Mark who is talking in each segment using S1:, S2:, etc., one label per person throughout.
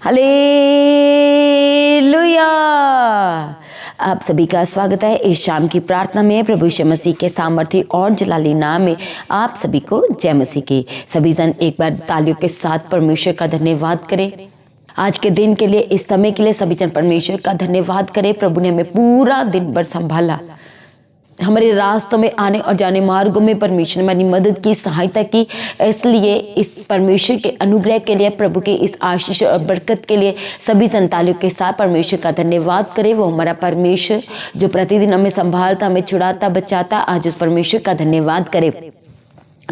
S1: Hallelujah. आप सभी का स्वागत है इस शाम की प्रार्थना में। प्रभु यीशु मसीह के सामर्थी और जलाली नाम में आप सभी को जय मसीह की। सभी जन एक बार तालियों के साथ परमेश्वर का धन्यवाद करें। आज के दिन के लिए, इस समय के लिए सभी जन परमेश्वर का धन्यवाद करें। प्रभु ने हमें पूरा दिन भर संभाला, हमारे रास्तों में आने और जाने मार्गों में परमेश्वर ने हमारी मदद की, सहायता की। इसलिए इस परमेश्वर के अनुग्रह के लिए, प्रभु के इस आशीष और बरकत के लिए सभी संतालियों के साथ परमेश्वर का धन्यवाद करें। वो हमारा परमेश्वर जो प्रतिदिन हमें संभालता, हमें छुड़ाता, बचाता, आज उस परमेश्वर का धन्यवाद करें।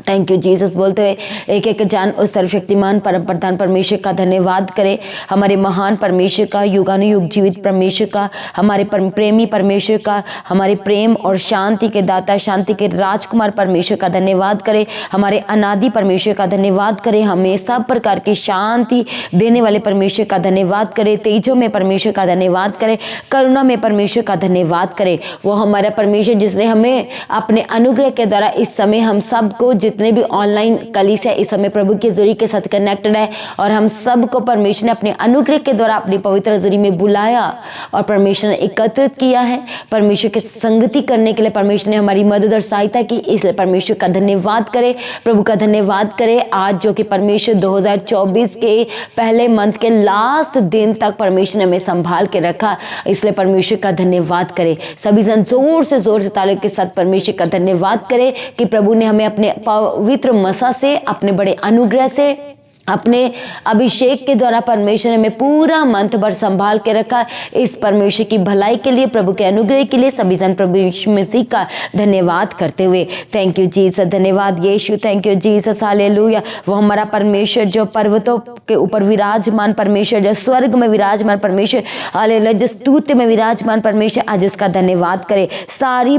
S1: थैंक यू जीसस बोलते हुए एक एक जान उस सर्वशक्तिमान परम प्रधान परमेश्वर का धन्यवाद करें। हमारे महान परमेश्वर का, युगानुयुग जीवित परमेश्वर का, हमारे प्रेमी परमेश्वर का, हमारे प्रेम और शांति के दाता, शांति के राजकुमार परमेश्वर का धन्यवाद करें। हमारे अनादि परमेश्वर का धन्यवाद करें। हमें सब प्रकार की शांति देने वाले परमेश्वर का धन्यवाद करें। तेजों में परमेश्वर का धन्यवाद करें। करुणा में परमेश्वर का धन्यवाद करें। वो हमारा परमेश्वर जिसने हमें अपने अनुग्रह के द्वारा इस समय हम सबको, जितने भी ऑनलाइन कलीसिया इस समय प्रभु की हजूरी के साथ कनेक्टेड है, और हम सबको परमेश्वर ने अपने अनुग्रह के द्वारा अपनी पवित्र हजूरी में बुलाया और परमेश्वर ने एकत्रित किया है। परमेश्वर की संगति करने के लिए परमेश्वर ने हमारी मदद और सहायता की, इसलिए परमेश्वर का धन्यवाद करें, प्रभु का धन्यवाद करें। आज जो कि परमेश्वर 2024 के पहले मंथ के लास्ट दिन तक परमेश्वर ने हमें संभाल के रखा, इसलिए परमेश्वर का धन्यवाद करें। सभी जन जोर से तालियों के साथ परमेश्वर का धन्यवाद करें कि प्रभु ने हमें अपने पवित्र मसा से, अपने बड़े अनुग्रह से, अपने अभिषेक के द्वारा परमेश्वर ने हमें पूरा मंथ भर संभाल के रखा। इस परमेश्वर की भलाई के लिए, प्रभु के अनुग्रह के लिए सभी जन प्रभु यीशु मसीह का धन्यवाद करते हुए थैंक यू जीसस, धन्यवाद यीशु, थैंक यू जीसस, हालेलुया। वो हमारा परमेश्वर जो पर्वतों के ऊपर विराजमान परमेश्वर, जो स्वर्ग में विराजमान परमेश्वर, हालेलुया, जो स्तुति में विराजमान परमेश्वर, आज उसका धन्यवाद करे। सारी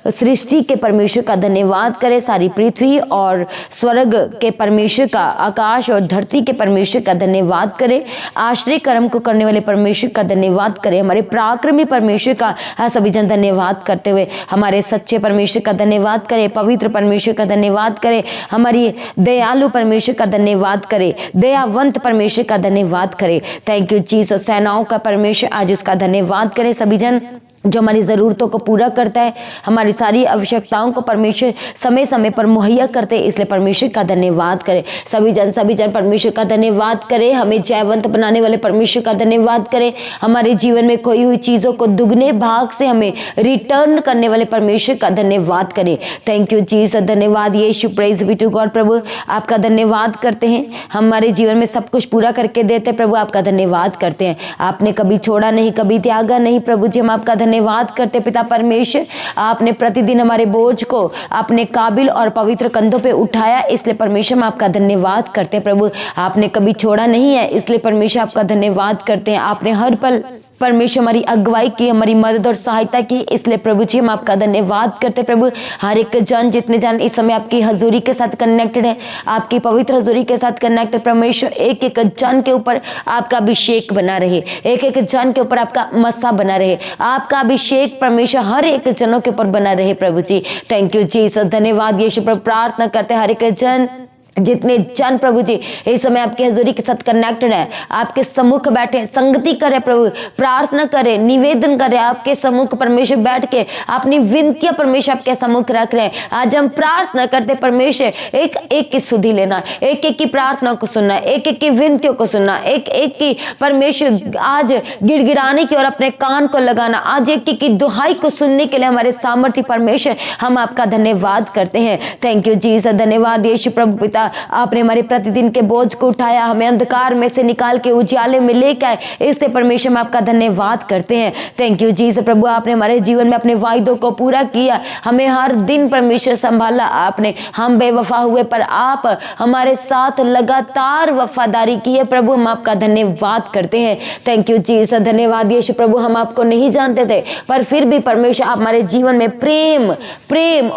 S1: सृष्टि के परमेश्वर का धन्यवाद करे। सारी पृथ्वी और स्वर्ग के परमेश्वर का, आकाश और धरती के परमेश्वर का धन्यवाद करें। आश्चर्य कर्म को करने वाले परमेश्वर का धन्यवाद करें। हमारे पराक्रमी परमेश्वर का सभी जन धन्यवाद करते हुए हमारे सच्चे परमेश्वर का धन्यवाद करें। पवित्र परमेश्वर का धन्यवाद करें। हमारी दयालु परमेश्वर का धन्यवाद करें। दयावंत परमेश्वर का धन्यवाद करें। थैंक यू जीसस, सेनाओं का परमेश्वर, आज उसका धन्यवाद करें। सभी जन जो हमारी ज़रूरतों को पूरा करता है, हमारी सारी आवश्यकताओं को परमेश्वर समय समय पर मुहैया करते हैं, इसलिए परमेश्वर का धन्यवाद करें। सभी जन परमेश्वर का धन्यवाद करें। हमें जयवंत बनाने वाले परमेश्वर का धन्यवाद करें। हमारे जीवन में खोई हुई चीज़ों को दुगने भाग से हमें रिटर्न करने वाले परमेश्वर का धन्यवाद करें। थैंक यू जीसस, धन्यवाद यीशु, प्रेज बी टू गॉड। प्रभु आपका धन्यवाद करते हैं, हमारे जीवन में सब कुछ पूरा करके देते। प्रभु आपका धन्यवाद करते हैं, आपने कभी छोड़ा नहीं, कभी त्यागा नहीं। प्रभु जी हम आपका धन्यवाद करते। पिता परमेश्वर, आपने प्रतिदिन हमारे बोझ को अपने काबिल और पवित्र कंधों पे उठाया, इसलिए परमेश्वर हम आपका धन्यवाद करते हैं। प्रभु आपने कभी छोड़ा नहीं है, इसलिए परमेश्वर आपका धन्यवाद करते हैं। आपने हर पल परमेश्वर हमारी अगुवाई की, हमारी मदद और सहायता की, इसलिए प्रभु जी हम आपका धन्यवाद करते। प्रभु हर एक जन, जितने जन इस समय आपकी हजूरी के साथ कनेक्टेड है, आपकी पवित्र हजूरी के साथ कनेक्टेड, परमेश्वर एक एक जन के ऊपर आपका अभिषेक बना रहे, एक एक जन के ऊपर आपका मस्सा बना रहे, आपका अभिषेक परमेश्वर हर एक जनों के ऊपर बना रहे। प्रभु जी थैंक यू जीसस, धन्यवाद यीशु। प्रभु प्रार्थना करते हर एक जन, जितने जन प्रभु जी इस समय आपकी हजूरी के साथ कनेक्टेड है, आपके सम्मुख बैठे, संगति करे, प्रभु प्रार्थना करे, निवेदन करे, आपके सम्मुख परमेश्वर बैठ के अपनी विनतियां परमेश्वर आपके सम्मुख रख रहे हैं। आज हम प्रार्थना करते परमेश्वर, एक एक की सुधि लेना, एक एक की प्रार्थना को सुनना, एक एक की विनतियों को सुनना, एक एक की परमेश्वर आज गिड़गिड़ाने की और अपने कान को लगाना, आज एक एक की दुहाई को सुनने के लिए हमारे सामर्थ्य परमेश्वर हम आपका धन्यवाद करते हैं। थैंक यू जीसस, धन्यवाद यीशु। प्रभु पिता आपने हमारे प्रतिदिन के बोझ को उठाया, हमें अंधकार में से निकाल के उजाले में लेकर आए, इससे परमेश्वर हम आपका धन्यवाद करते हैं। Thank you Jesus. प्रभु आपने हमारे जीवन में अपने वायदों को पूरा किया, हमें हर दिन परमेश्वर संभाला आपने। हम बेवफा हुए पर आप हमारे साथ लगातार वफादारी की है। प्रभु हम आपका धन्यवाद करते हैं। थैंक यू जीसस, धन्यवाद यीशु। प्रभु हम आपको नहीं जानते थे, पर फिर भी परमेश्वर आप हमारे जीवन में प्रेम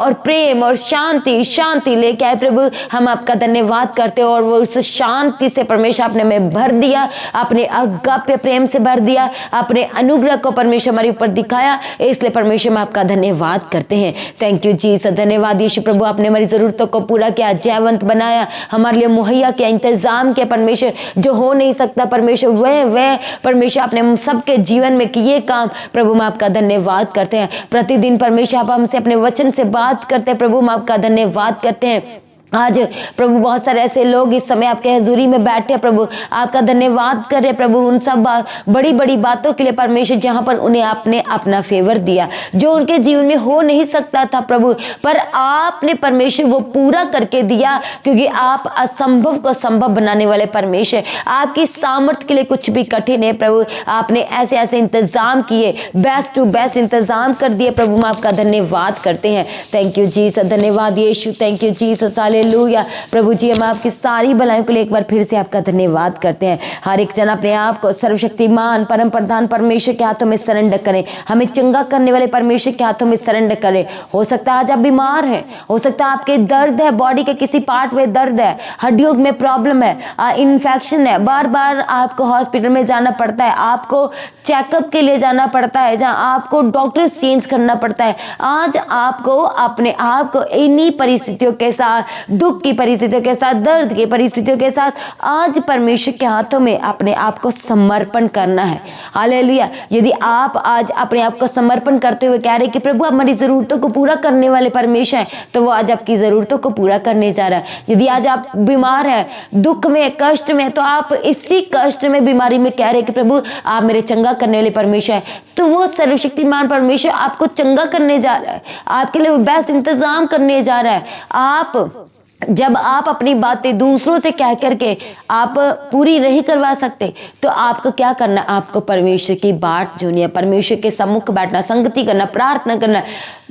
S1: और शांति लेके आए। प्रभु हम आपका आपका धन्यवाद करते हैं और वो उस शांति से परमेश्वर आपने हमें भर दिया, अपने अगाप्य प्रेम से भर दिया, अपने अनुग्रह को परमेश्वर हमारे ऊपर दिखाया, इसलिए परमेश्वर हम आपका धन्यवाद करते हैं। थैंक यू जीसस, धन्यवाद यीशु प्रभु, आपने हमारी जरूरतों को पूरा किया, जयवंत बनाया, हमारे लिए मुहैया किया, इंतजाम किया परमेश्वर, जो हो नहीं सकता परमेश्वर वह परमेश्वर आपने हम सबके जीवन में किए काम, प्रभु हम आपका धन्यवाद करते हैं। प्रतिदिन परमेश्वर आप हमसे अपने वचन से बात करते हैं, प्रभु हम आपका धन्यवाद करते हैं। आज प्रभु बहुत सारे ऐसे लोग इस समय आपके हजूरी में बैठे हैं, प्रभु आपका धन्यवाद कर रहे प्रभु उन सब बड़ी बड़ी बातों के लिए परमेश्वर, जहां पर उन्हें आपने अपना फेवर दिया, जो उनके जीवन में हो नहीं सकता था प्रभु, पर आपने परमेश्वर वो पूरा करके दिया, क्योंकि आप असंभव को संभव बनाने वाले परमेश्वर, आपकी सामर्थ्य के लिए कुछ भी कठिन है प्रभु। आपने ऐसे ऐसे इंतजाम किए, बेस्ट टू बेस्ट इंतजाम कर दिए प्रभु, हम आपका धन्यवाद करते हैं। थैंक यू जीसस, धन्यवाद यीशु, थैंक यू जीसस, हालेलुया। प्रभु जी हम आपकी सारी भलाइयों के लिए एक बार फिर से आपका धन्यवाद करते हैं। हर एक जन अपने आप को सर्वशक्तिमान परम प्रधान परमेश्वर के हाथों में सरेंडर करें, हमें चंगा करने वाले परमेश्वर के हाथों में सरेंडर करें। हो सकता है आज आप बीमार हैं, हो सकता है आपके दर्द है, बॉडी के किसी पार्ट में दर्द है, हड्डियों में प्रॉब्लम है, इन्फेक्शन है, बार बार आपको हॉस्पिटल में जाना पड़ता है, आपको चेकअप के लिए जाना पड़ता है, जहां आपको डॉक्टर चेंज करना पड़ता है। आज आपको अपने आप को इन्हीं परिस्थितियों के साथ, दुख की परिस्थितियों के साथ, दर्द की परिस्थितियों के साथ आज परमेश्वर के हाथों में अपने आप को समर्पण करना है। हालेलुया। यदि आप आज अपने आप को समर्पण करते हुए कह रहे कि प्रभु आप हमारी जरूरतों को पूरा करने वाले परमेश्वर हैं, तो वो आज आपकी जरूरतों को पूरा करने जा रहा है। यदि आज आप बीमार हैं, दुख में, कष्ट में, तो आप इसी कष्ट में, बीमारी में कह रहे कि प्रभु आप मेरे चंगा करने वाले परमेश्वर है, तो वो सर्वशक्तिमान परमेश्वर आपको चंगा करने जा रहा है, आपके लिए बेस्ट इंतजाम करने जा रहा है। जब आप अपनी बातें दूसरों से कह करके आप पूरी नहीं करवा सकते, तो आपको क्या करना, आपको परमेश्वर की बाट जोनी है, परमेश्वर के सम्मुख बैठना, संगति करना, प्रार्थना करना।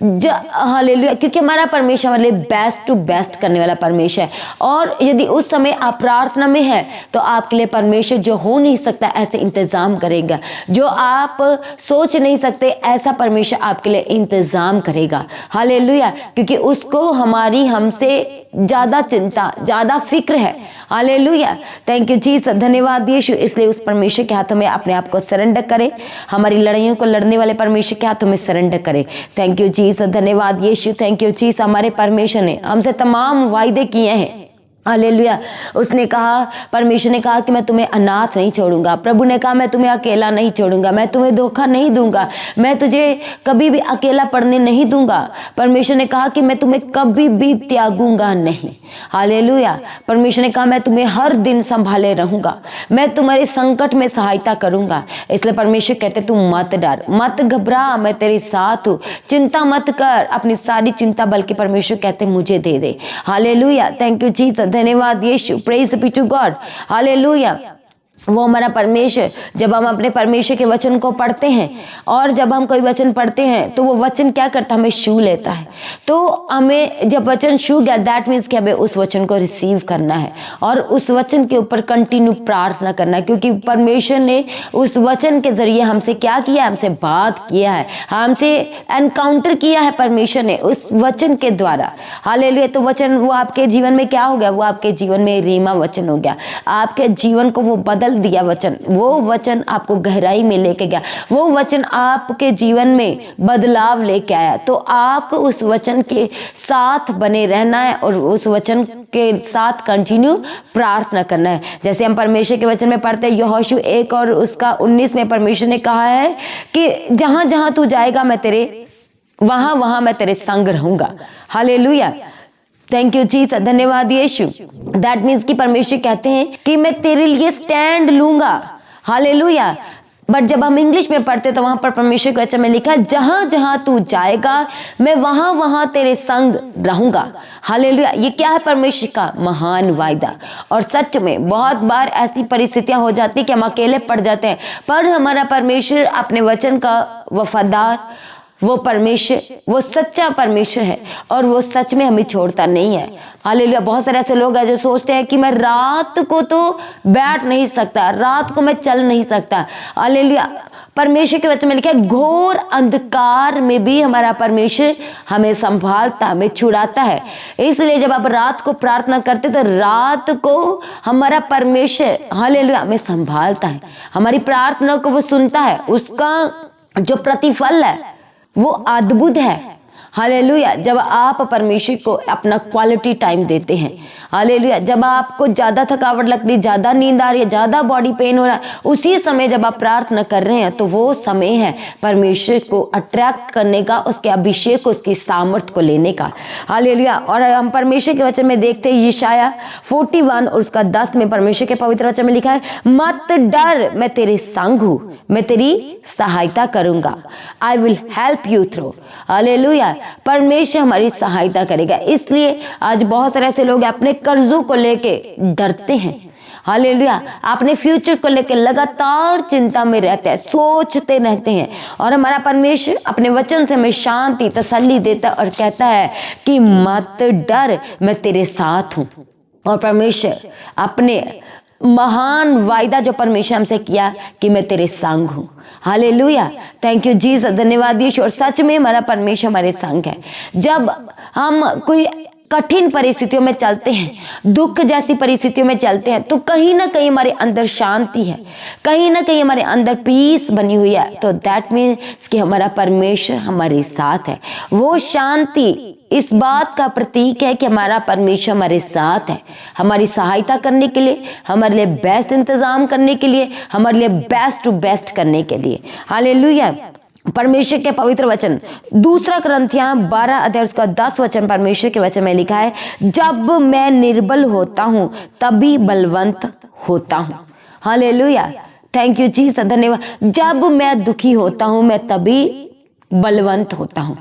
S1: हालेलुया, क्योंकि हमारा परमेश्वर हमारे लिए बेस्ट टू बेस्ट करने वाला परमेश्वर है। और यदि उस समय आप प्रार्थना में हैं, तो आपके लिए परमेश्वर जो हो नहीं सकता ऐसे इंतजाम करेगा, जो आप सोच नहीं सकते ऐसा परमेश्वर आपके लिए इंतजाम करेगा। हालेलुया, क्योंकि उसको हमारी हमसे ज्यादा चिंता, ज्यादा फिक्र है। हालेलुया, थैंक यू जीसस, धन्यवाद यीशु। इसलिए उस परमेश्वर के हाथों में अपने आप को सरेंडर करें, हमारी लड़ाइयों को लड़ने वाले परमेश्वर के हाथों में सरेंडर करें। थैंक यू जीसस, धन्यवाद यीशु, थैंक यू जीसस। हमारे परमेश्वर ने हमसे तमाम वायदे किए हैं। हालेलुया, उसने कहा, परमेश्वर ने कहा कि मैं तुम्हें अनाथ नहीं छोड़ूंगा, प्रभु ने कहा मैं तुम्हें अकेला नहीं छोड़ूंगा, मैं तुम्हें धोखा नहीं दूंगा, मैं तुझे कभी भी अकेला पड़ने नहीं दूंगा। परमेश्वर ने कहा कि मैं तुम्हें कभी भी त्यागूंगा नहीं। हालेलुया, परमेश्वर ने कहा मैं तुम्हें हर दिन संभाले रहूंगा, मैं तुम्हारे संकट में सहायता करूंगा। इसलिए परमेश्वर कहते तू मत डर, मत घबरा, मैं तेरे साथ हूँ, चिंता मत कर, अपनी सारी चिंता बल्कि परमेश्वर कहते मुझे दे दे। हालेलुया, थैंक यू जीसस, धन्यवाद यीशु, praise be to God. Hallelujah, वो हमारा परमेश्वर, जब हम अपने परमेश्वर के वचन को पढ़ते हैं, और जब हम कोई वचन पढ़ते हैं तो वो वचन क्या करता है, हमें छू लेता है। तो हमें जब वचन छू गया, दैट मीन्स कि हमें उस वचन को रिसीव करना है और उस वचन के ऊपर कंटिन्यू प्रार्थना करना है, क्योंकि परमेश्वर ने उस वचन के जरिए हमसे क्या किया, हमसे बात किया है, हमसे एनकाउंटर किया है परमेश्वर ने उस वचन के द्वारा। हालेलुया, तो वचन वो आपके जीवन में क्या हो गया, वो आपके जीवन में रीमा वचन हो गया, आपके जीवन को वो बदल दिया वचन, वो वचन आपको गहराई में लेके गया, वो वचन आपके जीवन में बदलाव लेके आया। तो आपको उस वचन के साथ बने रहना है और उस वचन के साथ कंटिन्यू प्रार्थना करना है। जैसे हम परमेश्वर के वचन में पढ़ते हैं, यहोशू 1 और उसका 19 में परमेश्वर ने कहा है कि जहां जहां तू जाएगा मैं तेरे वहां वहां मैं तेरे संग रहूंगा। हालेलुया, थैंक यू जीसस, धन्यवाद यीशु। दैट मीन्स कि परमेश्वर कहते हैं कि मैं तेरे लिए स्टैंड लूंगा। हालेलुया, बट जब हम इंग्लिश में पढ़ते तो वहां पर परमेश्वर के वचन में लिखा है जहां जहां तू जाएगा मैं वहां वहां तेरे संग रहूंगा। हालेलुया, ये क्या है, परमेश्वर का महान वायदा। और सच में बहुत बार ऐसी परिस्थितियां हो जाती कि हम अकेले पड़ जाते हैं, पर हमारा परमेश्वर अपने वचन का वफादार वो परमेश्वर वो सच्चा परमेश्वर है और वो सच में हमें छोड़ता नहीं है। हालेलुया। बहुत सारे ऐसे लोग हैं जो सोचते हैं कि मैं रात को तो बैठ नहीं सकता, रात को मैं चल नहीं सकता। हालेलुया। परमेश्वर के वचन में लिखा है घोर अंधकार में भी हमारा परमेश्वर हमें संभालता, हमें छुड़ाता है। इसलिए जब आप रात को प्रार्थना करते तो रात को हमारा परमेश्वर हालेलुया हमें संभालता है, हमारी प्रार्थना को वो सुनता है। उसका जो प्रतिफल है वो अद्भुत है। हालेलुया। जब आप परमेश्वर को अपना क्वालिटी टाइम देते हैं, हालेलुया, जब आपको ज़्यादा थकावट लगती है, ज़्यादा नींद आ रही है, ज़्यादा बॉडी पेन हो रहा है, उसी समय जब आप प्रार्थना कर रहे हैं तो वो समय है परमेश्वर को अट्रैक्ट करने का, उसके अभिषेक को, उसकी सामर्थ को लेने का। हालेलुया। और हम परमेश्वर के वचन में देखते हैं यशायाह 41 और उसका 10 में परमेश्वर के पवित्र वचन में लिखा है, मत डर, मैं तेरे संग हूँ, मैं तेरी सहायता करूंगा। I will help you through. Hallelujah. परमेश्वर हमारी सहायता करेगा। इसलिए आज बहुत सारे ऐसे लोग अपने कर्जों को लेके डरते हैं। हालेलुया। अपने फ्यूचर को लेकर लगातार चिंता में रहते हैं, सोचते रहते हैं। और हमारा परमेश्वर अपने वचन से हमें शांति, तसल्ली देता है और कहता है कि मत डर, मैं तेरे साथ हूं। और परमेश्वर अपने महान वायदा जो परमेश्वर हमसे किया कि मैं तेरे संग हूँ। हालेलुया। Thank you Jesus. धन्यवाद यीशु। और सच में हमारा परमेश्वर हमारे संग है। जब हम कोई कठिन परिस्थितियों में चलते हैं, दुख जैसी परिस्थितियों में चलते हैं, तो कहीं ना कहीं हमारे अंदर शांति है, कहीं ना कहीं हमारे अंदर पीस बनी हुई है। तो दैट मीन्स कि हमारा परमेश्वर हमारे साथ है। वो शांति इस बात का प्रतीक है कि हमारा परमेश्वर हमारे साथ है, हमारी सहायता करने के लिए, हमारे लिए बेस्ट इंतजाम करने के लिए, हमारे लिए बेस्ट टू बेस्ट करने के लिए। हालेलुया। परमेश्वर के पवित्र वचन 2 कुरिन्थियों 12 अध्याय उसका 10 वचन परमेश्वर के वचन में लिखा है, जब मैं निर्बल होता हूँ तभी बलवंत होता हूँ। हालेलुया। Thank you Jesus. धन्यवाद। जब मैं दुखी होता हूँ मैं तभी बलवंत होता हूँ।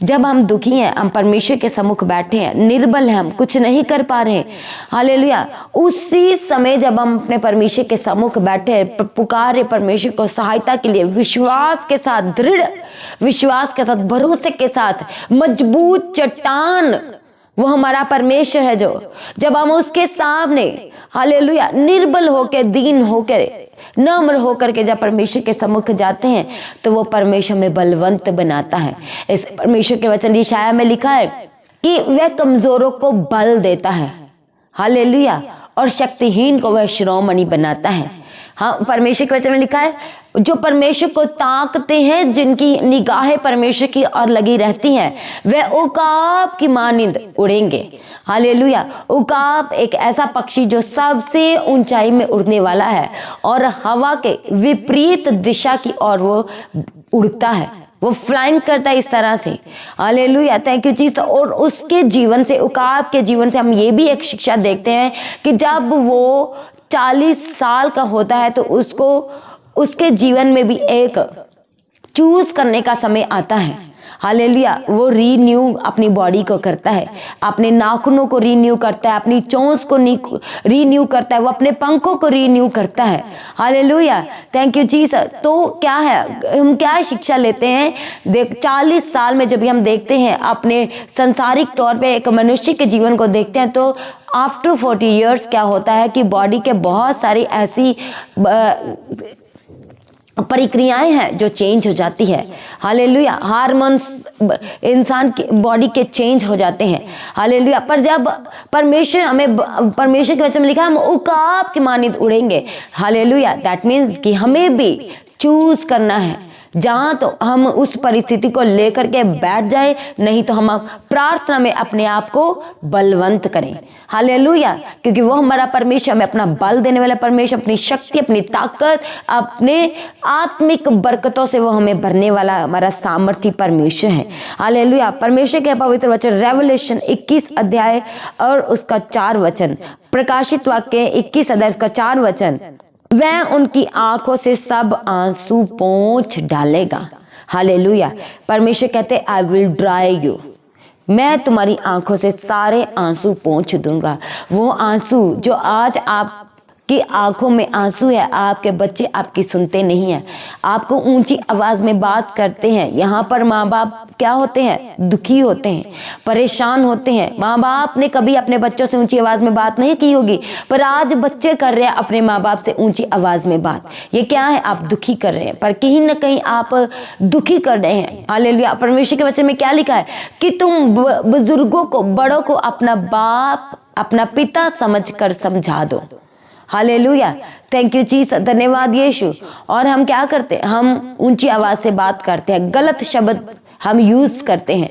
S1: जब हम दुखी हैं, हम परमेश्वर के सम्मुख बैठे हैं, निर्बल हैं, हम कुछ नहीं कर पा रहे हैं, हालेलुया, उसी समय जब हम अपने परमेश्वर के सम्मुख बैठे हैं, पुकारे परमेश्वर को सहायता के लिए, विश्वास के साथ, दृढ़ विश्वास के साथ, भरोसे के साथ, मजबूत चट्टान वो हमारा परमेश्वर है। जो जब हम उसके सामने हालेलुया निर्बल होकर, दीन होकर, नम्र होकर के जब परमेश्वर के सम्मुख जाते हैं तो वो परमेश्वर में बलवंत बनाता है। इस परमेश्वर के वचन यशायाह में लिखा है कि वह कमजोरों को बल देता है, हालेलुया, और शक्तिहीन को वह शिरोमणि बनाता है। हाँ, परमेश्वर के वचन में लिखा है, जो परमेश्वर को ताकते हैं, जिनकी निगाहें परमेश्वर की ओर लगी रहती हैं, वह उकाब की मानिंद उड़ेंगे। हालेलुया। उकाब एक ऐसा पक्षी जो सबसे ऊंचाई में उड़ने वाला है और हवा के विपरीत दिशा की ओर वो उड़ता है, वो फ्लाइंग करता है इस तरह से। हालेलुया। Thank you Jesus. और उसके जीवन से, उकाब के जीवन से हम ये भी एक शिक्षा देखते हैं कि जब वो 40 साल का होता है तो उसको उसके जीवन में भी एक चूज करने का समय आता है। हालेलुया। वो रीन्यू अपनी बॉडी को करता है, अपने नाखूनों को रीन्यू करता है, अपनी चोंच को रीन्यू करता है, वो अपने पंखों को रीन्यू करता है। हालेलुया। Thank you Jesus. तो क्या है, हम क्या शिक्षा लेते हैं? देख, 40 साल में जब हम देखते हैं अपने संसारिक तौर पे एक मनुष्य के जीवन को देखते हैं तो आफ्टर 40 ईयर्स क्या होता है कि बॉडी के बहुत सारी ऐसी प्रक्रियाएं हैं जो चेंज हो जाती है। हालेलुया। हार्मोन्स इंसान की बॉडी के चेंज हो जाते हैं। हालेलुया। पर जब परमेश्वर हमें, परमेश्वर के वचन में लिखा, हम उकाब की मानिंद उड़ेंगे। हालेलुया। दैट मीन्स कि हमें भी चूज करना है, जहां तो हम उस परिस्थिति को लेकर के बैठ जाए, नहीं तो हम प्रार्थना में अपने आप को बलवंत करें। हालेलुया। क्योंकि वो हमारा परमेश्वर हमें अपना बल देने वाला परमेश्वर, अपनी शक्ति, अपनी ताकत, अपने आत्मिक बरकतों से वो हमें भरने वाला हमारा सामर्थी परमेश्वर है। हालेलुया। परमेश्वर के पवित्र वचन रेवलेशन 21 अध्याय और उसका 4 वचन, प्रकाशित वाक्य 21 अध्याय उसका 4 वचन, वह उनकी आंखों से सब आंसू पोंछ डालेगा। हालेलुया। परमेश्वर कहते, आई विल ड्राई यू, मैं तुम्हारी आंखों से सारे आंसू पोंछ दूंगा। वो आंसू जो आज आप कि आंखों में आंसू है, आपके बच्चे आपकी सुनते नहीं हैं, आपको ऊंची आवाज में बात करते हैं। यहाँ पर माँ बाप क्या होते हैं? दुखी होते हैं, परेशान होते हैं। माँ बाप ने कभी अपने बच्चों से ऊंची आवाज में बात नहीं की होगी, पर आज बच्चे कर रहे हैं अपने माँ बाप से ऊंची आवाज में बात। ये क्या है? आप दुखी कर रहे हैं, पर कहीं ना कहीं आप दुखी कर रहे हैं। हालेलुया। परमेश्वर के वचन में क्या लिखा है कि तुम बुजुर्गों को, बड़ों को अपना बाप, अपना पिता समझकर समझा दो। हालेलुया। थैंक यू जीसस, धन्यवाद यीशु। और हम क्या करते हैं? हम ऊंची आवाज से बात करते हैं, गलत शब्द हम यूज करते हैं।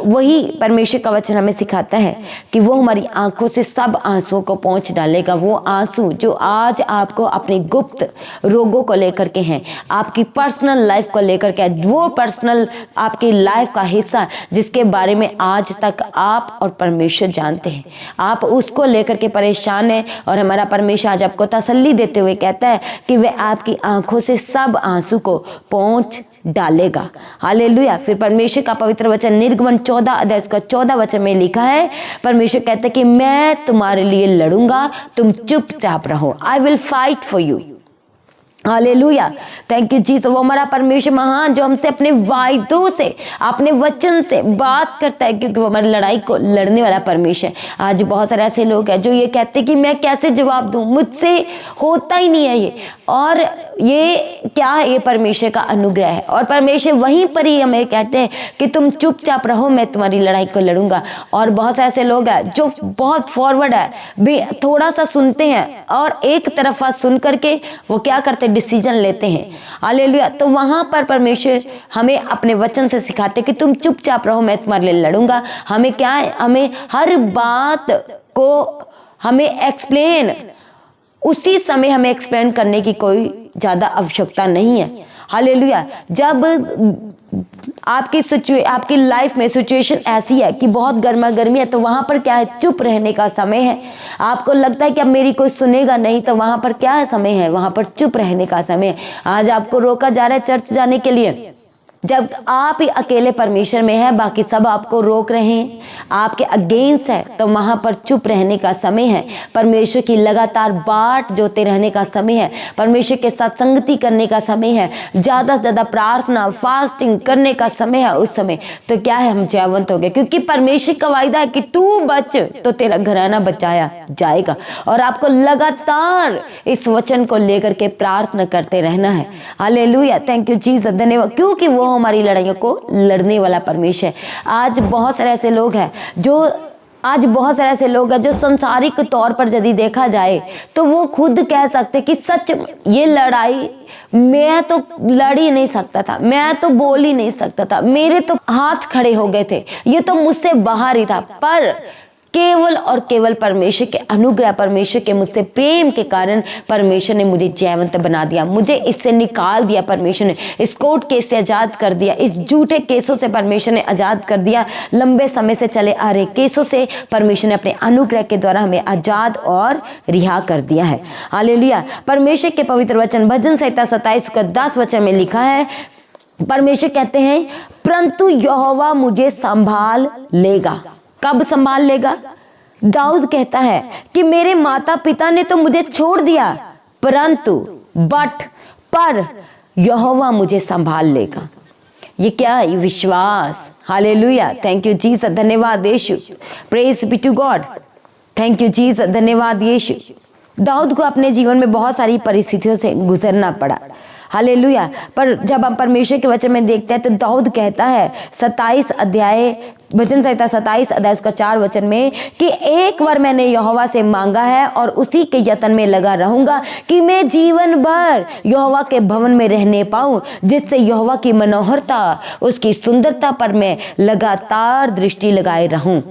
S1: वही परमेश्वर का वचन हमें सिखाता है कि वो हमारी आंखों से सब आंसुओं को पोंछ डालेगा। वो आंसू जो आज आपको अपनी गुप्त रोगों को लेकर के हैं, आपकी पर्सनल लाइफ को लेकर के, वो पर्सनल आपकी लाइफ का हिस्सा जिसके बारे में आज तक आप और परमेश्वर जानते हैं, आप उसको लेकर के परेशान हैं। और हमारा परमेश्वर आज आपको तसल्ली देते हुए कहता है कि वह आपकी आंखों से सब आंसू को पोंछ डालेगा। हालेलुया। फिर परमेश्वर का पवित्र वचन निर्गमन 14 अध्याय उसका 14 वचन में लिखा है, परमेश्वर कहता है कि मैं तुम्हारे लिए लड़ूंगा, तुम चुपचाप रहो। I will fight for you. Hallelujah. Thank you Jesus. वो हमारा परमेश्वर महान, जो हमसे अपने वायदों से, अपने वचन से बात करता है, क्योंकि वो हमारी लड़ाई को लड़ने वाला परमेश्वर है। आज बहुत सारे ऐसे लोग हैं जो ये कहते हैं कि मैं कैसे जवाब दूं, मुझसे होता ही नहीं है ये। और ये क्या है? ये परमेश्वर का अनुग्रह है। और परमेश्वर वहीं पर ही हमें कहते हैं कि तुम चुपचाप रहो, मैं तुम्हारी लड़ाई को लड़ूंगा। और बहुत सारे ऐसे लोग हैं जो बहुत फॉरवर्ड है, भी थोड़ा सा सुनते हैं और एक तरफा सुन करके वो क्या करते, डिसीजन लेते हैं। हालेलुया। तो वहां पर परमेश्वर हमें अपने वचन से सिखाते कि तुम चुपचाप रहो, मैं तुम्हारे लिए लड़ूंगा। हमें क्या है? हमें हर बात को हमें एक्सप्लेन, उसी समय हमें एक्सप्लेन करने की कोई ज्यादा आवश्यकता नहीं है। हालेलुया। जब आपकी लाइफ में सिचुएशन ऐसी है कि बहुत गर्मा गर्मी है, तो वहां पर क्या है? चुप रहने का समय है। आपको लगता है कि अब मेरी कोई सुनेगा नहीं, तो वहां पर क्या है? समय है, वहां पर चुप रहने का समय है। आज आपको रोका जा रहा है चर्च जाने के लिए, जब आप ही अकेले परमेश्वर में है, बाकी सब आपको रोक रहे हैं, आपके अगेंस्ट है, तो वहां पर चुप रहने का समय है। परमेश्वर की लगातार बाट जोते रहने का समय है, परमेश्वर के साथ संगति करने का समय है, ज्यादा से ज्यादा प्रार्थना फास्टिंग करने का समय है। उस समय तो क्या है? हम जयवंत हो गए, क्योंकि परमेश्वर का वायदा है कि तू बच तो तेरा घराना बचाया जाएगा। और आपको लगातार इस वचन को लेकर के प्रार्थना करते रहना है। हालेलुया। थैंक यू जीसस, धन्यवाद, क्योंकि वो हमारी लड़ाइयों को लड़ने वाला परमेश्वर है। आज बहुत सारे ऐसे लोग हैं जो संसारिक तौर पर यदि देखा जाए तो वो खुद कह सकते कि सच ये लड़ाई मैं तो लड़ ही नहीं सकता था, मैं तो बोल ही नहीं सकता था, मेरे तो हाथ खड़े हो गए थे, ये तो मुझसे बाहर ही था। पर केवल और केवल परमेश्वर के अनुग्रह, परमेश्वर के मुझसे प्रेम के कारण परमेश्वर ने मुझे जयवंत बना दिया, मुझे इससे निकाल दिया। परमेश्वर ने इस कोर्ट केस से आजाद कर दिया, इस झूठे केसों से परमेश्वर ने आजाद कर दिया, लंबे समय से चले आ रहे केसों से परमेश्वर ने अपने अनुग्रह के द्वारा हमें आजाद और रिहा कर दिया है। हालेलुया। परमेश्वर के पवित्र वचन भजन संहिता 27 का 10 वचन में लिखा है, परमेश्वर कहते हैं, परंतु यहोवा मुझे संभाल लेगा। कब संभाल लेगा? दाऊद कहता है कि मेरे माता पिता ने तो मुझे छोड़ दिया, परंतु पर यहोवा मुझे संभाल लेगा। ये क्या है? विश्वास। हालेलुया। थैंक यू जीसस, धन्यवाद यीशु, praise be to God. Thank you Jesus, धन्यवाद यीशु। दाऊद को अपने जीवन में बहुत सारी परिस्थितियों से गुजरना पड़ा। हालेलुया। पर जब हम परमेश्वर के वचन में देखते हैं तो दाऊद कहता है 27 अध्याय भजन संहिता 27 अध्याय उसका 4 वचन में कि एक बार मैंने यहोवा से मांगा है और उसी के यत्न में लगा रहूंगा कि मैं जीवन भर यहोवा के भवन में रहने पाऊं, जिससे यहोवा की मनोहरता, उसकी सुंदरता पर मैं लगातार दृष्टि लगाए रहूं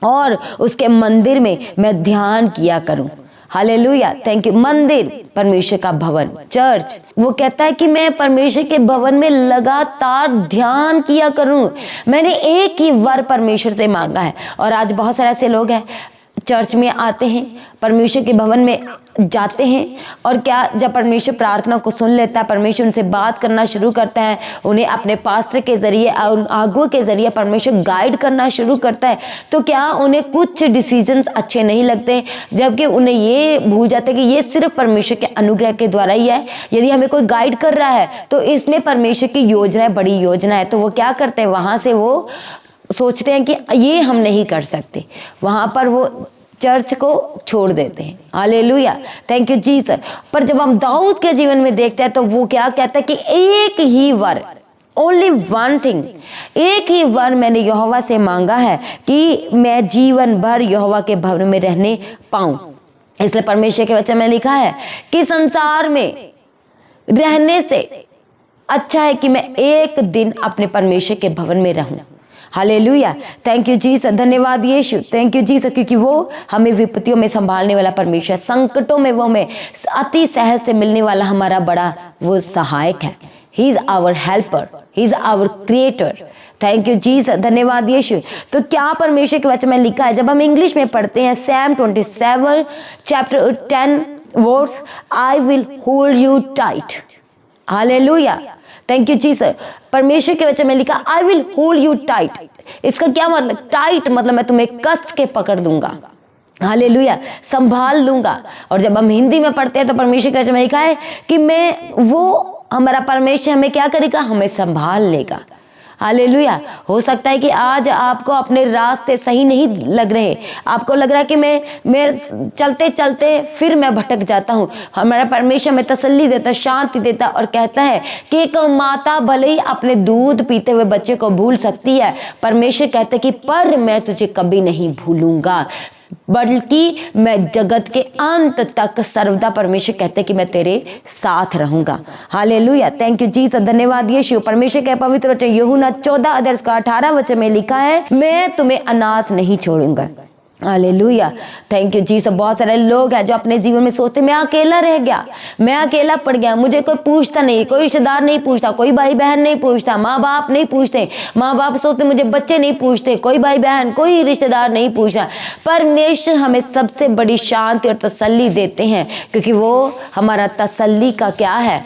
S1: और उसके मंदिर में मैं ध्यान किया करूं। हालेलुया। Thank you. मंदिर, परमेश्वर का भवन, चर्च, वो कहता है कि मैं परमेश्वर के भवन में लगातार ध्यान किया करूं। मैंने एक ही वर परमेश्वर से मांगा है। और आज बहुत सारे ऐसे लोग हैं चर्च में आते हैं, परमेश्वर के भवन में जाते हैं, और क्या जब परमेश्वर प्रार्थना को सुन लेता है, परमेश्वर उनसे बात करना शुरू करता है, उन्हें अपने पास्टर के जरिए और आगुओं के जरिए परमेश्वर गाइड करना शुरू करता है, तो क्या उन्हें कुछ डिसीजंस अच्छे नहीं लगते, जबकि उन्हें ये भूल जाता है कि ये सिर्फ परमेश्वर के अनुग्रह के द्वारा ही है। यदि हमें कोई गाइड कर रहा है तो इसमें परमेश्वर की योजना है, बड़ी योजना है। तो वो क्या करते हैं, वहां से वो सोचते हैं कि ये हम नहीं कर सकते, वहां पर वो चर्च को छोड़ देते हैं। Hallelujah, thank you Jesus. पर जब हम दाऊद के जीवन में देखते हैं तो वो क्या कहता है कि एक ही वर, ओनली वन थिंग, एक ही वर मैंने यहोवा से मांगा है कि मैं जीवन भर यहोवा के भवन में रहने पाऊं। इसलिए परमेश्वर के वचन में लिखा है कि संसार में रहने से अच्छा है कि मैं एक दिन अपने परमेश्वर के भवन में रहूं। हालेलुया, थैंक यू जीसस, धन्यवाद यीशु, थैंक यू जीसस, क्योंकि वो हमें विपत्तियों में संभालने वाला परमेश्वर, संकटों में वो हमें अति सहज से मिलने वाला हमारा बड़ा वो सहायक है। He is our helper, he is our creator. Thank you Jesus, धन्यवाद यीशु। तो क्या परमेश्वर के वचन में लिखा है, जब हम इंग्लिश में पढ़ते हैं Psalm 27 chapter 10 verse, I will hold you tight. Hallelujah, thank you Jesus. परमेश्वर के वचन में लिखा I will hold you tight. इसका क्या मतलब, टाइट मतलब मैं तुम्हें कस के पकड़ दूंगा। हालेलुया, संभाल लूंगा। और जब हम हिंदी में पढ़ते हैं तो परमेश्वर के वचन में लिखा है कि मैं, वो हमारा परमेश्वर हमें क्या करेगा, हमें संभाल लेगा। हालेलुया। हो सकता है कि आज आपको अपने रास्ते सही नहीं लग रहे, आपको लग रहा है कि मैं चलते चलते फिर मैं भटक जाता हूँ। हमारा परमेश्वर में तसल्ली देता, शांति देता और कहता है कि एक माता भले ही अपने दूध पीते हुए बच्चे को भूल सकती है, परमेश्वर कहता है कि पर मैं तुझे कभी नहीं भूलूंगा, बल्कि मैं जगत के अंत तक सर्वदा, परमेश्वर कहते हैं कि मैं तेरे साथ रहूंगा। हालेलुया, थैंक यू जीसस, धन्यवाद यीशु। परमेश्वर के पवित्र वचन यूहन्ना 14:18 वचन में लिखा है, मैं तुम्हें अनाथ नहीं छोड़ूंगा। Hallelujah, thank you Jesus. बहुत सारे लोग हैं जो अपने जीवन में सोचते मैं अकेला रह गया, मैं अकेला पड़ गया, मुझे कोई पूछता नहीं, कोई रिश्तेदार नहीं पूछता, कोई भाई बहन नहीं पूछता, माँ बाप नहीं पूछते, माँ बाप सोचते मुझे बच्चे नहीं पूछते, कोई भाई बहन कोई रिश्तेदार नहीं पूछता। परमेश्वर हमें सबसे बड़ी शांति और तसल्ली देते हैं, क्योंकि वो हमारा तसल्ली का क्या है,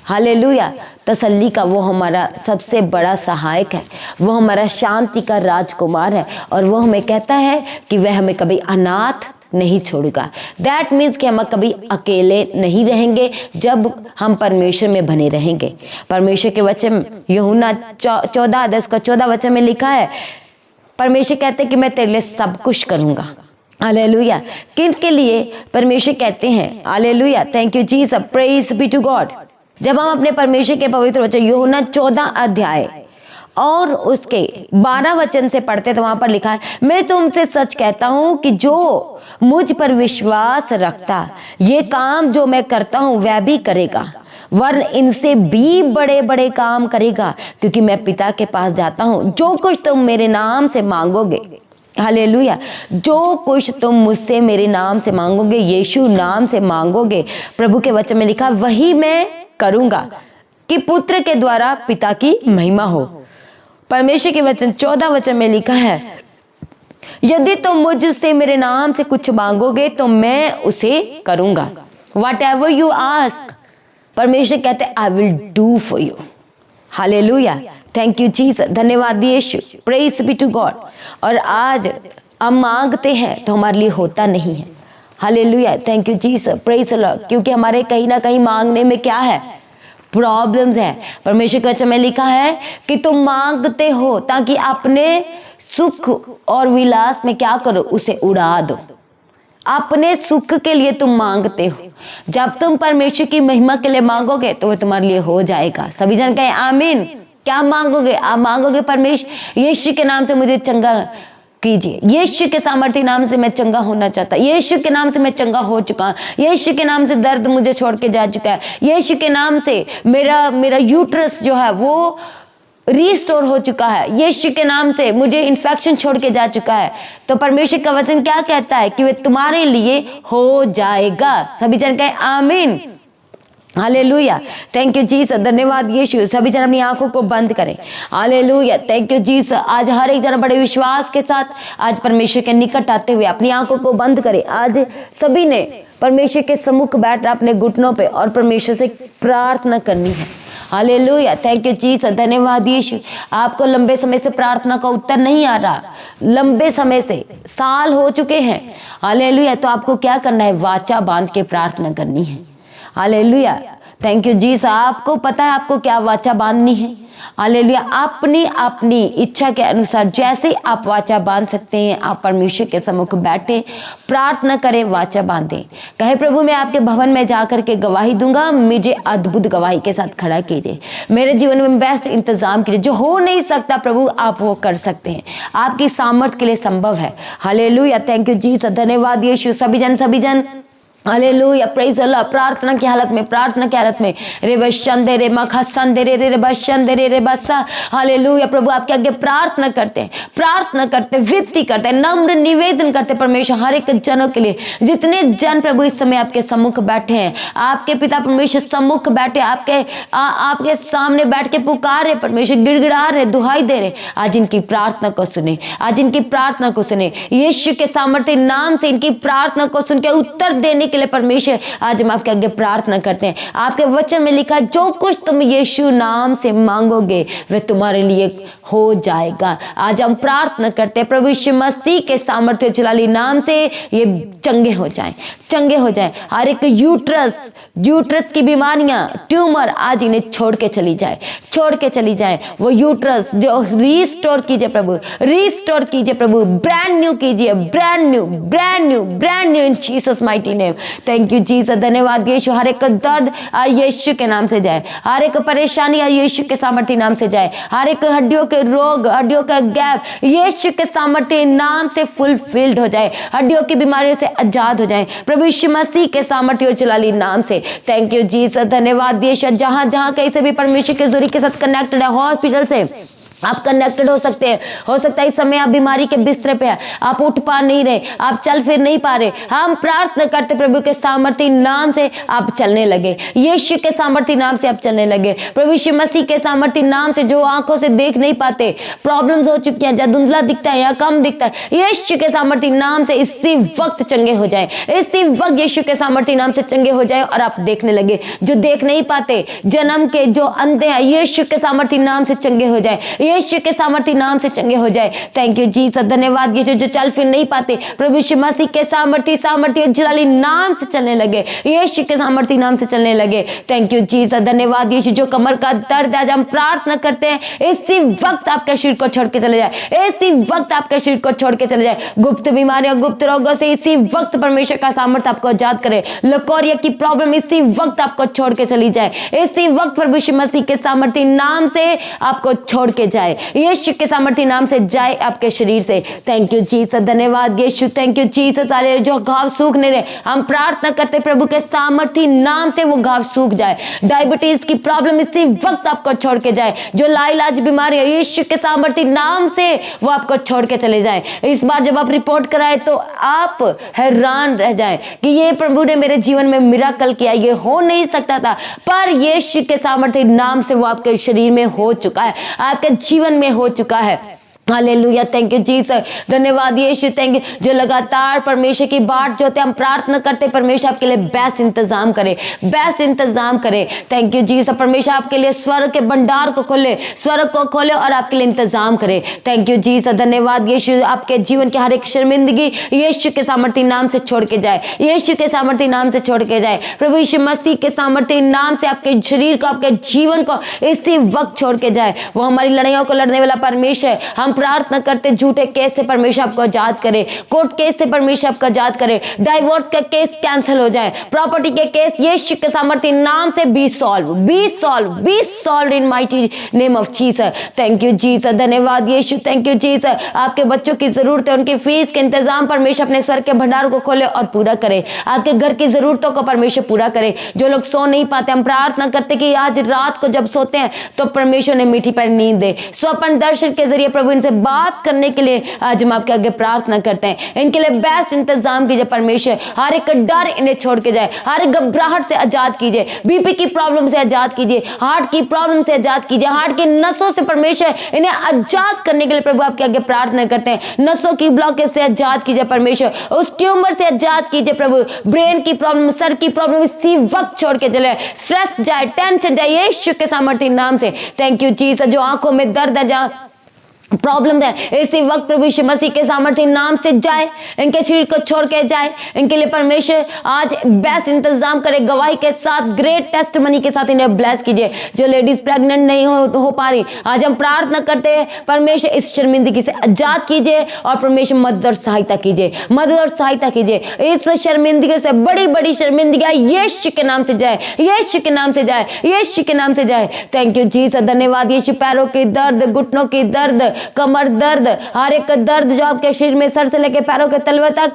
S1: हालेलुया, तसल्ली का वो हमारा सबसे बड़ा सहायक है, वो हमारा शांति का राजकुमार है, और वो हमें कहता है कि वह हमें कभी अनाथ नहीं छोड़ेगा। दैट मीन्स कि हम कभी अकेले नहीं रहेंगे जब हम परमेश्वर में बने रहेंगे। परमेश्वर के वचन यूहन्ना 14:14 वचन में लिखा है, परमेश्वर कहते हैं कि मैं तेरे लिए सब कुछ करूंगा। हालेलुया, किन के लिए परमेश्वर कहते हैं, hallelujah, thank you Jesus, praise be to God. जब हम अपने परमेश्वर के पवित्र वचन यूहन्ना 14 अध्याय और उसके 12 वचन से पढ़ते तो वहां पर लिखा है, मैं तुमसे सच कहता हूं कि जो मुझ पर विश्वास रखता ये काम जो मैं करता हूं वह भी करेगा, वरन इनसे भी बड़े बड़े काम करेगा, क्योंकि मैं पिता के पास जाता हूं। जो कुछ तुम मेरे नाम से मांगोगे, हालेलुया, जो कुछ तुम मुझसे मेरे नाम से मांगोगे, यीशु नाम से मांगोगे, प्रभु के वचन में लिखा वही मैं करूंगा, कि पुत्र के द्वारा पिता की महिमा हो। परमेश्वर के वचन 14 वचन में लिखा है, यदि तुम मुझसे मेरे नाम से कुछ मांगोगे तो मैं उसे करूंगा। वट एवर यू आस्क, परमेश्वर कहते हैं I will do for you. Hallelujah, thank you Jesus, धन्यवाद यीशु, प्रेज बी टू गॉड। और आज हम मांगते हैं तो हमारे लिए होता नहीं है। Hallelujah, thank you Jesus, praise the Lord, क्योंकि हमारे कहीं ना कहीं मांगने में क्या है, प्रॉब्लम्स है। परमेश्वर के वचन में लिखा है कि तुम मांगते हो ताकि अपने सुख और विलास में क्या करो, उसे उड़ा दो। अपने सुख के लिए तुम मांगते हो, जब तुम परमेश्वर की महिमा के लिए मांगोगे तो वह तुम्हारे लिए हो जाएगा। सभी जन कहें आमीन। क्या मांगोगे, आप मांगोगे परमेश्वर यीशु के नाम से मुझे चंगा कीजिए, यीशु के सामर्थ्य नाम से मैं चंगा होना चाहता, यीशु के नाम से मैं चंगा हो चुका, यीशु के नाम से दर्द मुझे छोड़ के जा चुका है, यीशु के नाम से मेरा यूट्रस जो है वो रीस्टोर हो चुका है, यीशु के नाम से मुझे इन्फेक्शन छोड़ के जा चुका है। तो परमेश्वर का वचन क्या कहता है कि वे तुम्हारे लिए हो जाएगा। सभी जन कहें आमीन। हालेलुया, थैंक यू जीसस, धन्यवाद यीशु। सभी जन अपनी आंखों को बंद करें। Hallelujah, thank you Jesus. आज हर एक जन बड़े विश्वास के साथ आज परमेश्वर के निकट आते हुए अपनी आंखों को बंद करें। आज सभी ने परमेश्वर के सम्मुख बैठना अपने घुटनों पे और परमेश्वर से प्रार्थना करनी है। हालेलुया, थैंक यू जीसस, धन्यवाद यीशु। आपको लंबे समय से प्रार्थना का उत्तर नहीं आ रहा, लंबे समय से साल हो चुके हैं। हालेलुया, तो आपको क्या करना है? वाचा बांध के प्रार्थना करनी है। Hallelujah, thank you Jesus. आपको पता है आपको क्या वाचा बांधनी है। हालेलुया, अपनी अपनी इच्छा के अनुसार जैसे आप वाचा बांध सकते हैं, आप परमेश्वर के सम्मुख बैठे प्रार्थना करें, वाचा बांधें। कहे प्रभु मैं आपके भवन में जाकर के गवाही दूंगा, मुझे अद्भुत गवाही के साथ खड़ा कीजिए, मेरे जीवन में बेस्ट इंतजाम कीजिए। जो हो नहीं सकता प्रभु आप वो कर सकते हैं, आपकी सामर्थ्य के लिए संभव है। हालेलुया, थैंक यू जीसस, धन्यवाद यीशु। सभी जन हालेलुया, प्रेज अल्लाह। प्रार्थना की हालत में रे बशंदे रे मखसंदे रे बशंदे रे बसा। हालेलुया, प्रभु आपके आगे प्रार्थना करते हैं, विनती करते हैं, नम्र निवेदन करते हैं परमेश्वर हर एक जनों के लिए। जितने जन प्रभु इस समय आपके सम्मुख बैठे हैं, आपके पिता परमेश्वर सम्मुख बैठे, आपके सामने बैठ के पुकारे परमेश्वर, गिड़गिड़ा रहे, दुहाई दे रहे, आज इनकी प्रार्थना को सुने, यीशु के सामर्थ्य नाम से इनकी प्रार्थना को सुन के उत्तर देने के लिए परमेश्वर आज हम आपके आगे प्रार्थना करते हैं। आपके वचन में लिखा जो कुछ तुम यीशु नाम से मांगोगे वह तुम्हारे लिए हो जाएगा। आज हम प्रार्थना करते हैं प्रभु यीशु मसीह के सामर्थ्य जलाली नाम से ये चंगे हो जाएं। हर एक यूट्रस की बीमारियां, ट्यूमर आज इन्हें छोड़ के चली जाए। वो यूट्रस जो रिस्टोर कीजिए प्रभु, ब्रांड न्यू कीजिए, brand new in Jesus mighty name. Thank you Jesus, धन्यवाद यीशु। हर एक दर्द यीशु के नाम से जाए, हर एक परेशानी यीशु के सामर्थ्य नाम से जाए, हर एक हड्डियों के रोग, हड्डियों का गैप यीशु के सामर्थ्य नाम से फुलफिल्ड हो जाए, हड्डियों की बीमारियों से आजाद हो जाए प्रभु यीशु मसीह के सामर्थ्य जलाली नाम से। थैंक यू जीसस, धन्यवाद यीशु। जहां कहीं से भी परमेश्वर के जरिए के साथ कनेक्टेड है, हॉस्पिटल से आप कनेक्टेड हो सकते हैं। हो सकता है इस समय आप बीमारी के बिस्तर पे हैं, आप उठ पा नहीं रहे, आप चल फिर नहीं पा रहे। हम प्रार्थना करते प्रभु के सामर्थ्य नाम से आप चलने लगे, यीशु के सामर्थ्य नाम से आप चलने लगे, प्रभु यीशु मसीह के सामर्थ्य नाम से। जो आंखों से देख नहीं पाते, प्रॉब्लम्स हो चुकी हैं, जहाँ धुंधला दिखता है या कम दिखता है, यीशु के सामर्थ्य नाम से इसी वक्त चंगे हो जाए, इसी वक्त यीशु के सामर्थ्य नाम से चंगे हो जाए और आप देखने लगे। जो देख नहीं पाते, जन्म के जो अंधे हैं, यीशु के सामर्थ्य नाम से चंगे हो जाए, यीशु के सामर्थ्य नाम से चंगे हो जाए। थैंक यू जीसस, धन्यवाद यीशु। जो चल फिर नहीं पाते, प्रभु यीशु मसीह के सामर्थ्य जलाली नाम से चलने लगे, यीशु के सामर्थ्य नाम से चलने लगे। थैंक यू जीसस, धन्यवाद यीशु। जो कमर का दर्द है, आज हम प्रार्थना करते हैं इसी वक्त आपके शरीर को छोड़ के चले जाए, इसी वक्त आपके शरीर को छोड़ के चले जाए। गुप्त बीमारियों, गुप्त रोगों से इसी वक्त परमेश्वर का सामर्थ्य आपको आजाद करे। लकोरिया की प्रॉब्लम इसी वक्त आपको छोड़ के चली जाए, इसी वक्त प्रभु यीशु मसीह के सामर्थ्य नाम से आपको छोड़ के जाए, यीशु के सामर्थ्य नाम से जाए आपके शरीर से। थैंक यू जीसस, धन्यवाद यीशु। Thank you Jesus. आले जो घाव सूखने रहे, हम प्रार्थना करते प्रभु के सामर्थ्य नाम से वो घाव सूख जाए। डायबिटीज की प्रॉब्लम इसी वक्त आपको छोड़ के जाए। जो लाइलाज बीमारी है, यीशु के सामर्थ्य नाम से वो आपको छोड़ के चले जाए। इस बार जब आप रिपोर्ट कराए तो आप हैरान रह जाए कि ये प्रभु ने मेरे जीवन में मिराकल किया, ये हो नहीं सकता था, पर यीशु के सामर्थ्य नाम से वो आपके शरीर में हो चुका है, आपके जीवन में हो चुका है। हालेलुया, थैंक यू जीसस, धन्यवाद यीशु। Thank you. जो लगातार परमेश्वर की बाट जो होते हम प्रार्थना करते, परमेश्वर आपके लिए बेस्ट इंतजाम करे, थैंक यू जीसस। परमेश्वर आपके लिए स्वर्ग के भंडार को खोले, स्वर्ग को खोले और आपके लिए इंतजाम करे। थैंक यू जीसस, धन्यवाद यीशु। आपके जीवन की हर एक शर्मिंदगी यीशु के सामर्थ्य नाम से छोड़ के जाए, यीशु के सामर्थ्य नाम से छोड़ के जाए। प्रभु यीशु मसीह के सामर्थ्य नाम से आपके शरीर को, आपके जीवन को इसी वक्त छोड़ के जाए। वो हमारी लड़ाइयों को लड़ने वाला परमेश्वर। हम प्रार्थना करते झूठे केस से परमेश्वर आपको आजाद करे, कोर्ट केस से परमेश्वर आपको आजाद करे, डाइवोर्स का केस कैंसिल हो जाए, प्रॉपर्टी के केस यीशु के सामर्थ्य नाम से be solved in mighty name of Jesus. Thank you Jesus, धन्यवाद यीशु। Thank you Jesus. आपके बच्चों की जरूरत है, उनकी फीस के इंतजाम परमेश्वर अपने स्वर्ग के भंडार को खोले और पूरा करे। आपके घर की जरूरतों को परमेश्वर पूरा करे। जो लोग सो नहीं पाते, हम प्रार्थना करते कि आज रात को जब सोते हैं तो परमेश्वर ने मीठी पर नींद दे। स्वप्न दर्शन के जरिए प्रभु इनसे बात करने के लिए आज हम आपके आगे प्रार्थना करते हैं। इनके लिए बेस्ट इंतजाम कीजिए परमेश्वर। हर एक डर इन्हें छोड़ के जाए, हर एक घबराहट से आजाद कीजिए, बीपी की प्रॉब्लम से आजाद कीजिए, हार्ट की प्रॉब्लम से आजाद कीजिए, हार्ट की नसों से परमेश्वर इन्हें आजाद करने के लिए प्रभु आपके आगे प्रार्थना करते हैं। नसों की ब्लॉकेज से आजाद कीजिए परमेश्वर, उस ट्यूमर से आजाद कीजिए प्रभु। ब्रेन की प्रॉब्लम, सर की प्रॉब्लम इसी वक्त छोड़ के चले, स्ट्रेस जाए, टेंशन जाए यीशु के सामर्थ्य नाम से। Thank you Jesus. जो आंखों में दर्द है, जहाँ प्रॉब्लम है, इसी वक्त प्रभु यीशु मसीह के सामर्थ्य नाम से जाए, इनके शरीर को छोड़ के जाए। इनके लिए परमेश्वर आज बेस्ट इंतजाम करे, गवाही के साथ, ग्रेट टेस्टमनी के साथ इन्हें ब्लेस कीजिए। जो लेडीज प्रेग्नेंट नहीं हो पा रही, आज हम प्रार्थना करते हैं परमेश्वर इस शर्मिंदगी से आजाद कीजिए और परमेश्वर मदद और सहायता कीजिए, मदद और सहायता कीजिए। इस शर्मिंदगी से, बड़ी बड़ी शर्मिंदगी यीशु के नाम से जाए, यीशु के नाम से जाए, यीशु के नाम से जाए। Thank you Jesus. धन्यवाद यीशु। पैरों की दर्द, घुटनों की दर्द, कमर दर्द, हर एक दर्द जो आपके शरीर में सर से लेकर पैरों के तलवे तक,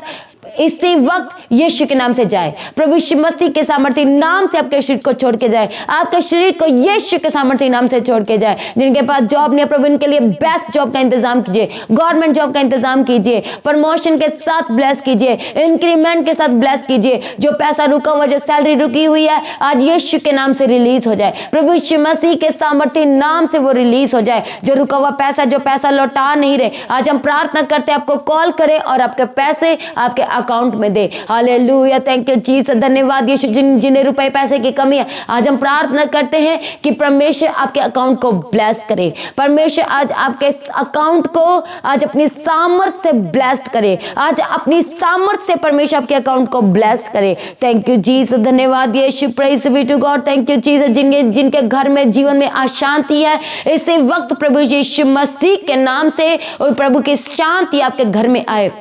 S1: इसी वक्त यीशु के नाम से जाए। प्रभु यीशु मसीह के सामर्थ्य नाम से आपके शरीर को छोड़ के जाए, आपके शरीर को यीशु के सामर्थ्य नाम से छोड़ के जाए। जिनके पास जॉब नहीं है प्रभु, इनके लिए बेस्ट जॉब का इंतजाम कीजिए, गवर्नमेंट जॉब का इंतजाम कीजिए, प्रमोशन के साथ ब्लेस कीजिए, इंक्रीमेंट के साथ ब्लेस कीजिए। जो पैसा रुका हुआ, जो सैलरी रुकी हुई है, आज यीशु के नाम से रिलीज हो जाए। प्रभु यीशु मसीह के सामर्थ्य नाम से वो रिलीज हो जाए। जो रुका हुआ पैसा, जो पैसा लौटा नहीं रहे, आज हम प्रार्थना करते हैं आपको कॉल करें और आपके पैसे आपके अकाउंट में दे। हालेलुया। Thank you Jesus. धन्यवाद यीशु। जिन्हें रुपए पैसे की कमी है, आज हम प्रार्थना करते हैं कि परमेश्वर आपके अकाउंट को ब्लेस करे। परमेश्वर आज आपके अकाउंट को आज अपनी सामर्थ से ब्लेस करे, आज अपनी सामर्थ से परमेश्वर आपके अकाउंट को ब्लेस करे। Thank you Jesus. धन्यवाद यीशु। Praise be to God. Thank you Jesus. जिनके घर में, जीवन में अशांति है, इसी वक्त प्रभु यीशु मसीह के नाम से और प्रभु की शांति आपके घर में आए,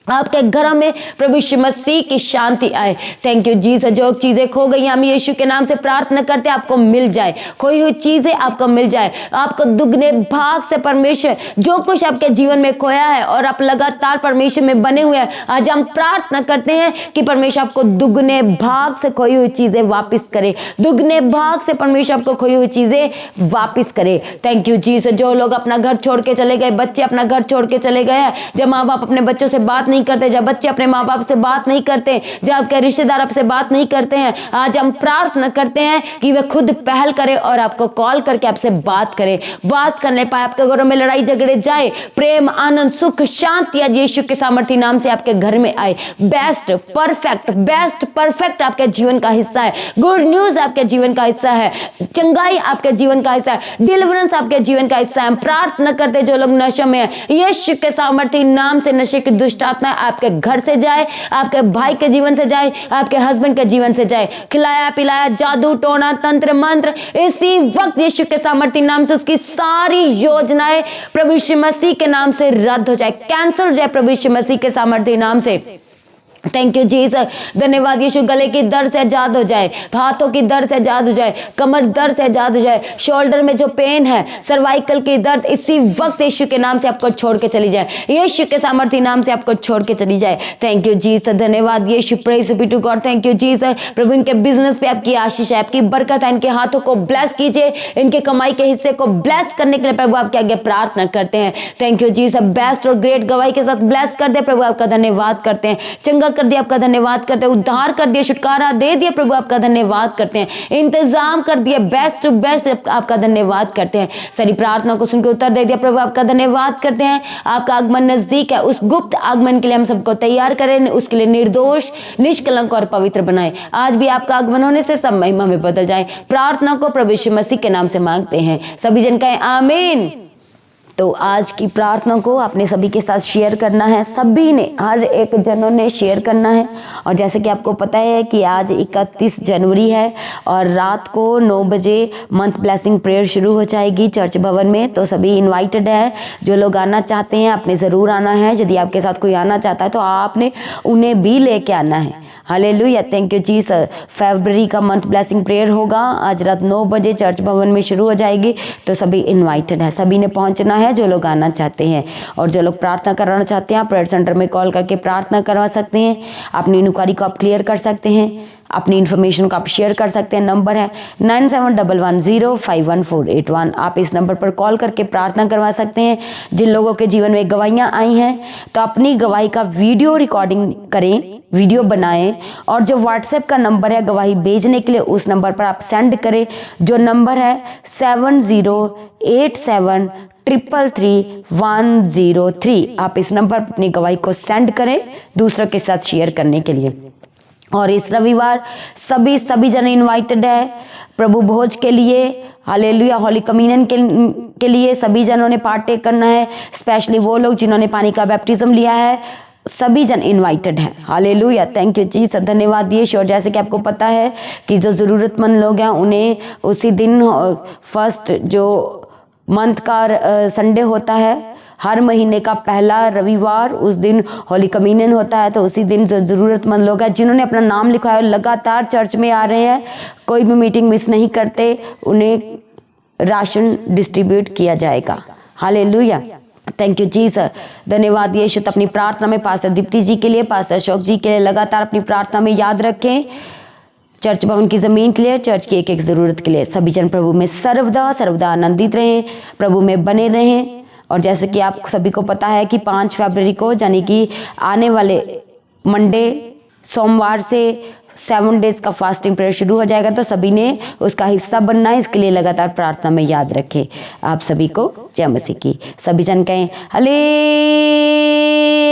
S1: आपके घरों में प्रभु यीशु मसीह की शांति आए। Thank you Jesus. जो चीजें खो गई, हम यीशु के नाम से प्रार्थना करते हैं आपको मिल जाए, खोई हुई चीजें आपको मिल जाए, आपको दुगने भाग से परमेश्वर जो कुछ आपके जीवन में खोया है और आप लगातार परमेश्वर में बने हुए हैं, आज हम प्रार्थना करते हैं कि परमेश्वर आपको दुगने भाग से खोई हुई चीजें वापिस करे, दुगने भाग से परमेश्वर आपको खोई हुई चीजें वापिस करे। Thank you Jesus. जो लोग अपना घर छोड़ के चले गए, बच्चे अपना घर छोड़ के चले गए हैं, जब माँ बाप अपने बच्चों से बात नहीं करते, जब बच्चे अपने माँ बाप से बात नहीं करते, जब आपके रिश्तेदार आपसे बात नहीं करते हैं, आज हम प्रार्थना करते हैं कि वे खुद पहल करे और आपको कॉल करके आपसे बात करे, बात करने पाए। आपके घरों में लड़ाई झगड़े जाए, प्रेम, आनंद, सुख, शांति आज यीशु के सामर्थ्य नाम से आपके घर में आए। बेस्ट परफेक्ट आपके जीवन का हिस्सा है, गुड न्यूज आपके जीवन का हिस्सा है, चंगाई आपके जीवन का हिस्सा है, डिलीवरेंस आपके जीवन का हिस्सा है। हम प्रार्थना करते जो लोग नशे में है, यीशु के सामर्थ्य नाम से नशे की दुष्ट आत्मा आपके घर से जाए, आपके भाई के जीवन से जाए, आपके हस्बैंड के जीवन से जाए। खिलाया पिलाया, जादू टोना, तंत्र मंत्र, इसी वक्त यीशु के सामर्थ्य नाम से उसकी सारी योजनाएं प्रभु यीशु मसीह के नाम से रद्द हो जाए, कैंसिल हो जाए प्रभु यीशु मसीह के सामर्थ्य नाम से। Thank you Jesus. धन्यवाद यीशु। गले की दर्द से आजाद हो जाए, हाथों की दर्द से आजाद हो जाए, कमर दर्द से आजाद हो जाए, शोल्डर में जो पेन है, सर्वाइकल की दर्द, इसी वक्त यीशु के नाम से आपको छोड़ के चली जाए, यीशु के सामर्थ्य नाम से आपको छोड़ के चली जाए। Thank you Jesus. धन्यवाद यीशु। Praise be to God. Thank you Jesus. प्रभु इनके बिजनेस पे आपकी आशीष है, आपकी बरकत है, इनके हाथों को ब्लेस कीजिए, इनके कमाई के हिस्से को ब्लेस करने के लिए प्रभु आपके आगे प्रार्थना करते हैं। Thank you Jesus. बेस्ट और ग्रेट गवाही के साथ ब्लेस कर दे प्रभु, आपका धन्यवाद करते हैं। चंगा कर दिया, आपका धन्यवाद करते हैं। उद्धार कर दिया, छुटकारा दे दिया प्रभु, आपका धन्यवाद करते हैं। इंतजाम कर दिया, बेस्ट टू बेस्ट, आपका धन्यवाद करते हैं। सारी प्रार्थना को सुनकर उत्तर दे दिया प्रभु, आपका धन्यवाद करते हैं। आपका आगमन नजदीक है, उस गुप्त आगमन के लिए हम सबको तैयार करें, उसके लिए निर्दोष, निष्कलंक और पवित्र बनाए। आज भी आपका आगमन होने से सब महिमा में बदल जाए। प्रार्थना को प्रभु यीशु मसीह के नाम से मांगते हैं, सभी जन कहें आमीन। तो आज की प्रार्थना को आपने सभी के साथ शेयर करना है, सभी ने, हर एक जनों ने शेयर करना है। और जैसे कि आपको पता है कि आज 31 जनवरी है और रात को 9 बजे मंथ ब्लेसिंग प्रेयर शुरू हो जाएगी चर्च भवन में। तो सभी इनवाइटेड है, जो लोग आना चाहते हैं आपने ज़रूर आना है। यदि आपके साथ कोई आना चाहता है तो आपने उन्हें भी लेके आना है। हालेलुया। Thank you Jesus. फरवरी का मंथ ब्लेसिंग प्रेयर होगा आज रात 9 बजे चर्च भवन में शुरू हो जाएगी। तो सभी इन्वाइटेड है, सभी ने पहुँचना है। है, जो लोग आना चाहते हैं और जो लोग प्रार्थना कराना चाहते हैं, आप प्रेयर सेंटर में कॉल करके प्रार्थना करवा सकते हैं। अपनी इंक्वायरी को आप क्लियर कर सकते हैं, अपनी इन्फॉर्मेशन को आप शेयर कर सकते हैं। नंबर है 9711051481। आप इस नंबर पर कॉल करके प्रार्थना करवा सकते हैं। जिन लोगों के जीवन में गवाहियाँ आई हैं तो अपनी गवाही का वीडियो रिकॉर्डिंग करें, वीडियो बनाएं और जो व्हाट्सएप का नंबर है गवाही भेजने के लिए, उस नंबर पर आप सेंड करें, जो नंबर है 7087333103। आप इस नंबर पर अपनी गवाही को सेंड करें दूसरों के साथ शेयर करने के लिए। और इस रविवार सभी जन इनवाइटेड है प्रभु भोज के लिए। हालेलुया। होली कम्युनियन के लिए सभी जनों ने पार्टेक करना है, स्पेशली वो लोग जिन्होंने पानी का बैप्टिज्म लिया है, सभी जन इनवाइटेड है। हालेलुया। थैंक यू जीसस, धन्यवाद यीशु। और जैसे कि आपको पता है कि जो ज़रूरतमंद लोग हैं उन्हें उसी दिन फर्स्ट जो मंथ का संडे होता है, हर महीने का पहला रविवार, उस दिन होली कम्युनियन होता है। तो उसी दिन जो ज़रूरतमंद लोग हैं जिन्होंने अपना नाम लिखा है, लगातार चर्च में आ रहे हैं, कोई भी मीटिंग मिस नहीं करते, उन्हें राशन डिस्ट्रीब्यूट किया जाएगा। हालेलुया। थैंक यू जीसस, धन्यवाद यीशु। तो अपनी प्रार्थना में पास्टर दीप्ति जी के लिए, पास्टर अशोक जी के लिए लगातार अपनी प्रार्थना में याद रखें। चर्च भवन की ज़मीन के लिए, चर्च की एक एक ज़रूरत के लिए। सभी जन प्रभु में सर्वदा आनंदित रहें, प्रभु में बने रहें। और जैसे कि आप सभी को पता है कि 5 फरवरी को यानी कि आने वाले मंडे सोमवार से 7 डेज का फास्टिंग प्रेयर शुरू हो जाएगा। तो सभी ने उसका हिस्सा बनना है, इसके लिए लगातार प्रार्थना में याद रखें। आप सभी को जय मसीह की। सभी जन कहें हालेलुया।